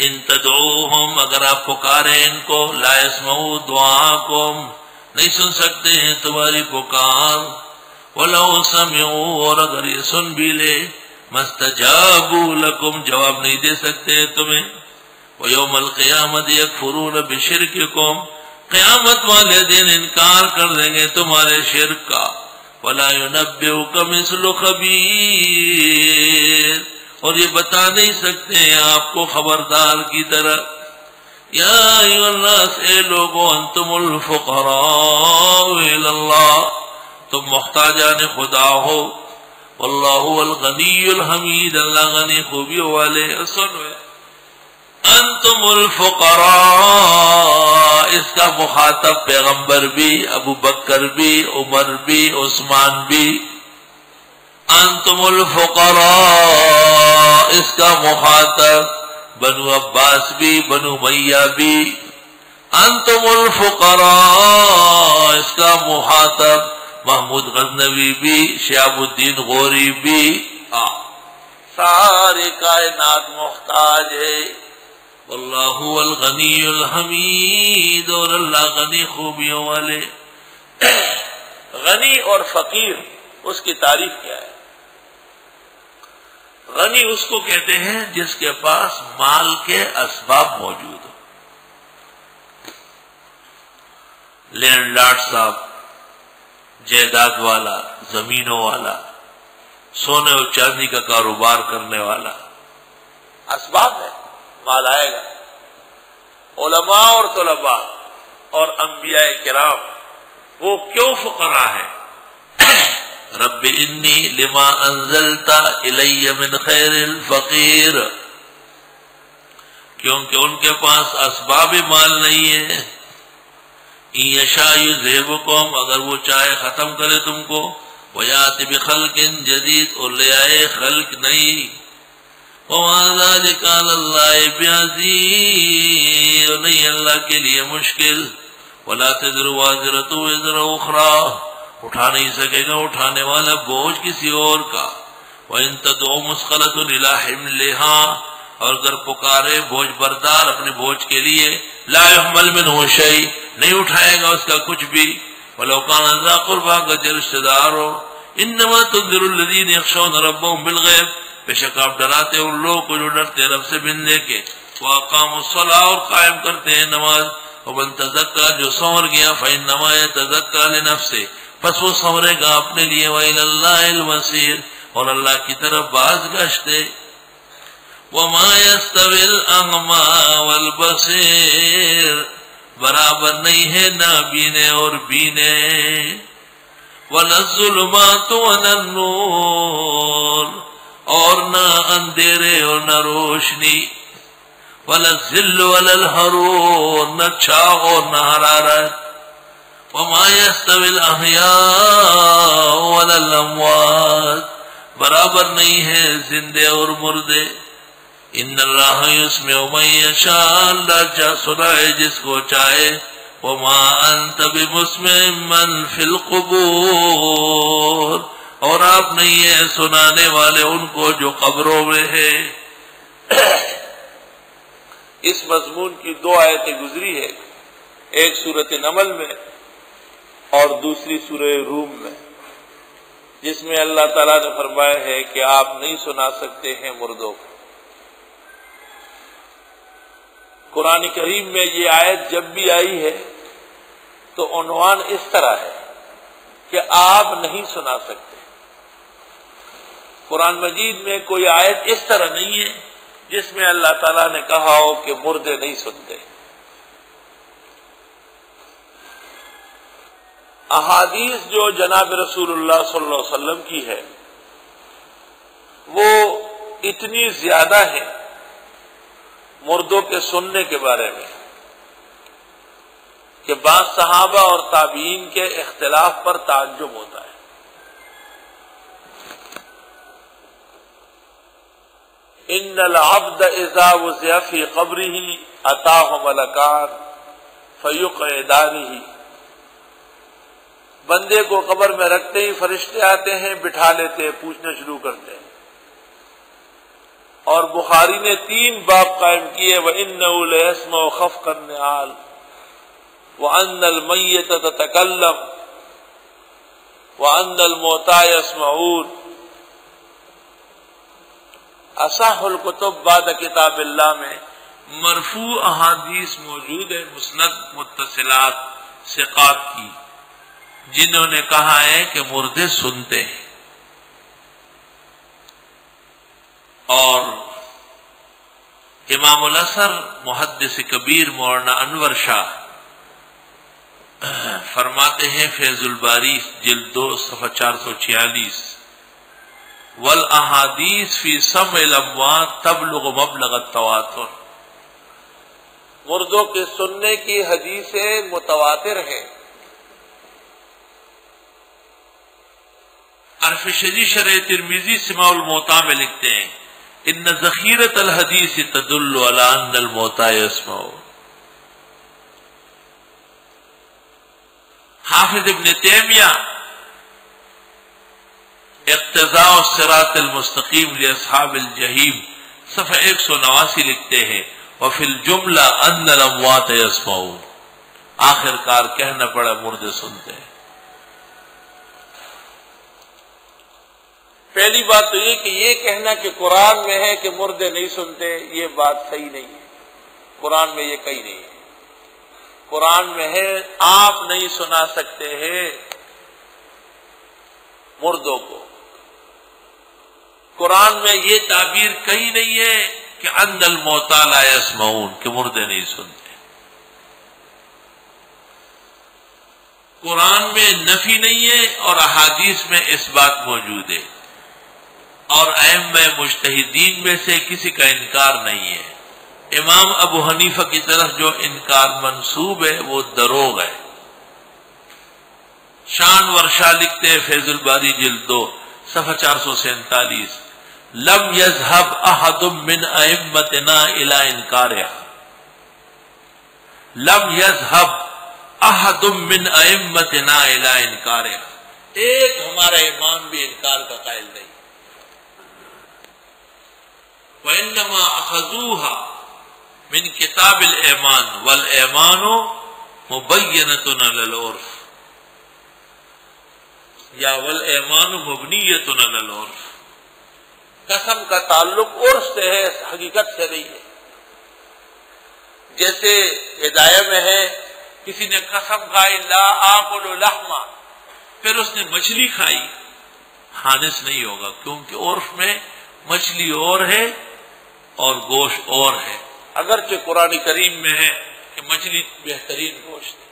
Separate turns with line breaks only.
ان تدعوہم اگر آپ پکاریں ان کو لا يسمعوا دعاءکم نہیں سن سکتے ہیں تمہاری پکار وَلَوْ سَمِعُوا اور اگر یہ سن بھی لے مَسْتَجَابُوا لَكُمْ جواب نہیں دے سکتے تمہیں وَيَوْمَ الْقِيَامَةِ يَكْفُرُونَ بِشِرْكِكُمْ قیامت والے دن انکار کر دیں گے تمہارے شرک کا وَلَا يُنَبِّئُكَ مِثْلُ خَبِيرٍ اور یہ بتا نہیں سکتے ہیں آپ کو خبردار کی طرح یا ایھا الناس اے لوگو انتم الفقراء الی اللہ تم محتاجان خدا ہو واللہ هو الغنی الحمید اللہ غنی خوبیوں والے سنو انتم الفقراء اس کا مخاطب پیغمبر بھی ابو بکر بھی عمر بھی عثمان بھی انتم الفقراء اس کا مخاطب بنو عباس بھی بنو امیہ بھی انتم الفقراء اس کا مخاطب محمود غزنوی بھی شہاب الدین غوری بھی سارے کائنات محتاج ہے واللہ هو الغنی الحمید اور اللہ غنی خوبیوں والے غنی اور فقیر اس کی تعریف کیا ہے غنی اس کو کہتے ہیں جس کے پاس مال کے اسباب موجود ہو لینڈ لارڈ صاحب جائیداد والا زمینوں والا سونے اور چاندی کا کاروبار کرنے والا اسباب ہے مال آئے گا علماء اور طلباء اور انبیاء کرام وہ کیوں فقراء ہیں رب انی لما انزلت الی من خیر الفقیر کیونکہ ان کے پاس اسباب مال نہیں ہے ان یشاء یذہبکم اگر وہ چاہے ختم کرے تم کو ویأتی بخلق جدید اور لے آئے خلق نئی وما ذلک علی اللہ بعزیز نہیں اللہ کے لیے مشکل ولا تزر وازرۃ وزر اخری اٹھا نہیں سکے گا اٹھانے والا بوجھ کسی اور کا وَإِن تَدْعُ مُثْقَلَةٌ إِلَىٰ حِمْلِهَا اور اگر پکارے بوجھ بردار اپنے بوجھ کے لیے لا يحمل منه شيء نہیں اٹھائے گا اس کا کچھ بھی وَلَوْ كَانَ ذَا قُرْبَىٰ اگر رشتہ دار ہو إِنَّمَا تُنذِرُ الَّذِينَ يَخْشَوْنَ رَبَّهُم بِالْغَيْبِ بے شک آپ ڈراتے ان لوگوں کو جو ڈرتے رب سے بندے کے وَأَقَامُوا الصَّلَاةَ اور قائم کرتے ہیں نماز وَمَن تَزَكَّىٰ جو سنور گیا فَإِنَّمَا يَتَزَكَّىٰ لِنَفْسِهِ پس وہ سنورے گا اپنے لیے وَإِلَى اللَّهِ الْمَصِيرُ اور اللہ کی طرف باز گشتے وَمَا يَسْتَوِي الْأَعْمَىٰ وَالْبَصِيرُ برابر نہیں ہے نابینے اور بینے وَلَا الظُّلُمَاتُ وَلَا النُّورُ اور نہ اندھیرے اور نہ روشنی وَلَا الظِّلُّ وَلَا الْحَرُورُ نہ چھاؤ اور نہ حرارت وَمَا يَسْتَوِي الْأَحْيَاءُ وَلَا الْأَمْوَاتُ برابر نہیں ہے زندے اور مردے ان اللہ یسمع من یشاء اللہ سنائے جس کو چاہے وما انت بمسمع من فی القبور اور آپ نہیں ہے سنانے والے ان کو جو قبروں میں ہے اس مضمون کی دو آیتیں گزری ہے ایک سورۃ نمل میں اور دوسری سورہ روم میں جس میں اللہ تعالیٰ نے فرمایا ہے کہ آپ نہیں سنا سکتے ہیں مردوں کو قرآن کریم میں یہ آیت جب بھی آئی ہے تو عنوان اس طرح ہے کہ آپ نہیں سنا سکتے قرآن مجید میں کوئی آیت اس طرح نہیں ہے جس میں اللہ تعالیٰ نے کہا ہو کہ مردے نہیں سنتے احادیث جو جناب رسول اللہ صلی اللہ علیہ وسلم کی ہے وہ اتنی زیادہ ہے مردوں کے سننے کے بارے میں کہ بعض صحابہ اور تابعین کے اختلاف پر تعجب ہوتا ہے ان العبد اذا وضع في قبره اتاه ملکان فيقعدانه بندے کو قبر میں رکھتے ہی فرشتے آتے ہیں بٹھا لیتے ہیں پوچھنا شروع کرتے ہیں اور بخاری نے 3 باب قائم کیے وَإِنَّهُ لَيَسْمَعُ خَفْقَ النِّعَالِ وَأَنَّ الْمَيِّتَ تَتَكَلَّمُ وَأَنَّ الْمَوْتَىٰ يَسْمَعُونَ۔ اصح الکتب بعد کتاب اللہ میں مرفوع احادیث موجود ہے، مسند متصلات ثقات کی، جنہوں نے کہا ہے کہ مردے سنتے ہیں۔ اور امام الاثر محدث کبیر مولانا انور شاہ فرماتے ہیں فیض الباری جلد 2 صفحہ 446 والاحادیث فی سمع الاموات تبلغ مبلغ التواتر، مردوں کے سننے کی حدیثیں متواتر ہیں۔ عرف شدید شرح ترمذی سماع الموتیٰ میں لکھتے ہیں ان ذخیرۃ الحدیث تدل علی ان الموتیٰ یسمعون۔ حافظ ابن تیمیہ اقتضاء الصراط المستقیم لاصحاب الجحیم صفحہ 189 لکھتے ہیں وفی الجملہ ان الاموات یسمعون، آخر کار کہنا پڑا مردے سنتے ہیں۔ پہلی بات تو یہ کہ یہ کہنا کہ قرآن میں ہے کہ مردے نہیں سنتے، یہ بات صحیح نہیں ہے، قرآن میں یہ کہیں نہیں ہے۔ قرآن میں ہے آپ نہیں سنا سکتے ہیں مردوں کو، قرآن میں یہ تعبیر کہیں نہیں ہے کہ ان الموتیٰ لا یسمعون، کہ مردے نہیں سنتے۔ قرآن میں نفی نہیں ہے اور احادیث میں اس بات موجود ہے، اور ائمہ مجتہدین میں سے کسی کا انکار نہیں ہے۔ امام ابو حنیفہ کی طرف جو انکار منسوب ہے وہ دروغ ہے۔ شان ورشا لکھتے ہیں فیض الباری جلد 2 صفحہ 447 لم یذهب احد من ائمتنا الى انکارها، لم یذهب احد من ائمتنا الى انکارها، ایک ہمارا امام بھی انکار کا قائل نہیں۔ وانما اخذوها من کتاب الایمان والایمان مبینۃ علی العرف، یا والایمان مبنیۃ علی العرف، قسم کا تعلق عرف سے ہے، حقیقت سے نہیں ہے۔ جیسے ہدایہ میں ہے کسی نے قسم کھائی لا آکل لحما، پھر اس نے مچھلی کھائی، حانث نہیں ہوگا، کیونکہ عرف میں مچھلی اور ہے اور گوشت اور ہے، اگرچہ قرآن کریم میں ہے کہ مچھلی بہترین گوشت ہے۔